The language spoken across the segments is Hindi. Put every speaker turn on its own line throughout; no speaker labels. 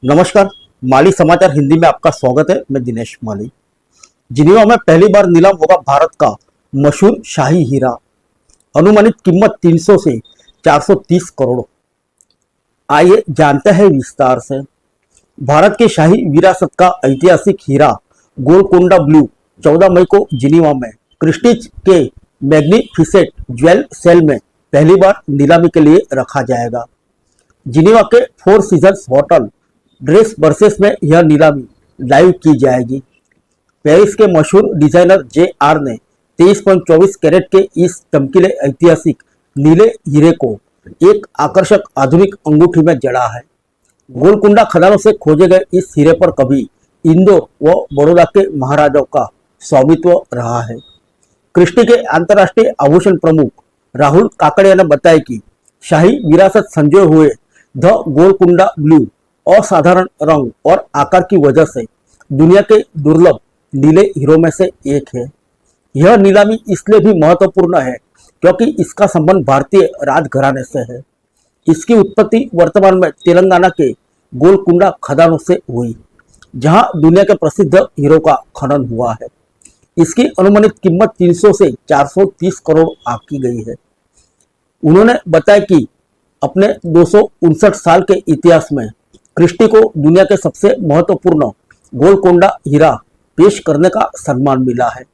नमस्कार। माली समाचार हिंदी में आपका स्वागत है। मैं दिनेश माली। जिनेवा में पहली बार नीलाम होगा भारत का मशहूर शाही हीरा। अनुमानित कीमत 300 से 430 करोड़। आइए जानते हैं विस्तार से। भारत के शाही विरासत का ऐतिहासिक हीरा गोलकोंडा ब्लू 14 मई को जिनेवा में क्रिस्टीज के मैग्निफिसेंट ज्वेल सेल में पहली बार नीलामी के लिए रखा जाएगा। जिनेवा के four seasons hotel dress versus में यह नीलामी लाइव की जाएगी। पेरिस के मशहूर डिजाइनर JR ने 23.24 कैरेट के इस चमकीले ऐतिहासिक नीले हीरे को एक आकर्षक आधुनिक अंगूठी में जड़ा है। गोलकुंडा खदानों से खोजे गए इस हीरे पर कभी इंदौर व बड़ौदा के महाराजाओं का स्वामित्व रहा है। क्रिस्टी के अंतर्राष्ट्रीय आभूषण प्रमुख राहुल काकड़िया ने बताया कि शाही विरासत संजोए हुए द गोलकुंडा ब्लू असाधारण रंग और आकार की वजह से दुनिया के दुर्लभ नीले हीरों में से एक है। यह नीलामी इसलिए भी महत्वपूर्ण है क्योंकि इसका संबंध भारतीय राजघराने से है। इसकी उत्पत्ति वर्तमान में तेलंगाना के गोलकुंडा खदानों से हुई, जहां दुनिया के प्रसिद्ध हीरो का खनन हुआ है। इसकी अनुमानित कीमत 300 से 430 करोड़ आंकी गई है। उन्होंने बताया कि अपने 259 साल के इतिहास में क्रिस्टी को दुनिया के सबसे महत्वपूर्ण गोलकोंडा हीरा पेश करने का सम्मान मिला है।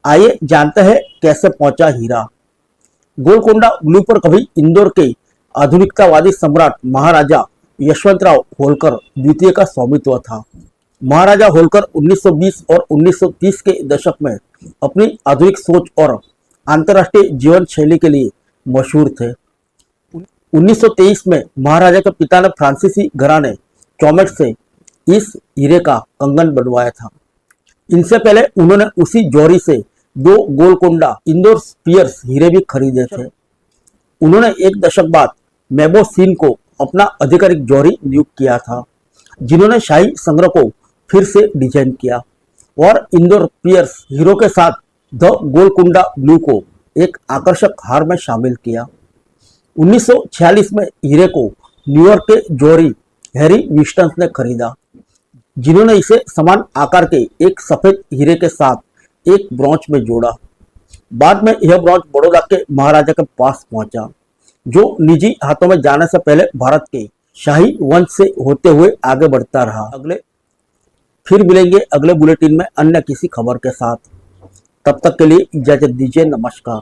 आइए जानते हैं कैसे पहुंचा हीरा। गोलकोंडा ब्लू पर कभी इंदौर के आधुनिकतावादी सम्राट महाराजा यशवंतराव होलकर द्वितीय का स्वामित्व था। महाराजा होलकर 1920 और 1930 के दशक में अपनी आधुनिक सोच और अंतर्राष्ट्रीय जीवन शैली के लिए मशहूर थे। 1923 में महाराजा के पिता ने फ्रांसीसी घराने चौमेट से इस हीरे का कंगन बनवाया था। इनसे पहले उन्होंने उसी जौहरी से 2 गोलकोंडा इंदौर स्पीयर्स हीरे भी खरीदे थे। उन्होंने एक दशक बाद मेबो सीन को अपना आधिकारिक जौहरी नियुक्त किया था, जिन्होंने शाही संग्रह को फिर से डिजाइन किया और इंदौर स्पीयर्स हीरो के साथ द गोलकुंडा ब्लू को एक आकर्षक हार में शामिल किया। 1946 में हीरे को न्यूयॉर्क के जौहरी हैरी विस्टन्स ने खरीदा, जिन्होंने इसे समान आकार के एक सफेद हीरे के साथ एक ब्रॉन्ज में जोड़ा। बाद में यह ब्रॉन्ज बड़ौदा के महाराजा के पास पहुंचा, जो निजी हाथों में जाने से पहले भारत के शाही वंश से होते हुए आगे बढ़ता रहा। फिर मिलेंगे अगले बुलेटिन में अन्य किसी खबर के साथ। तब तक के लिए इजाजत दीजिए। नमस्कार।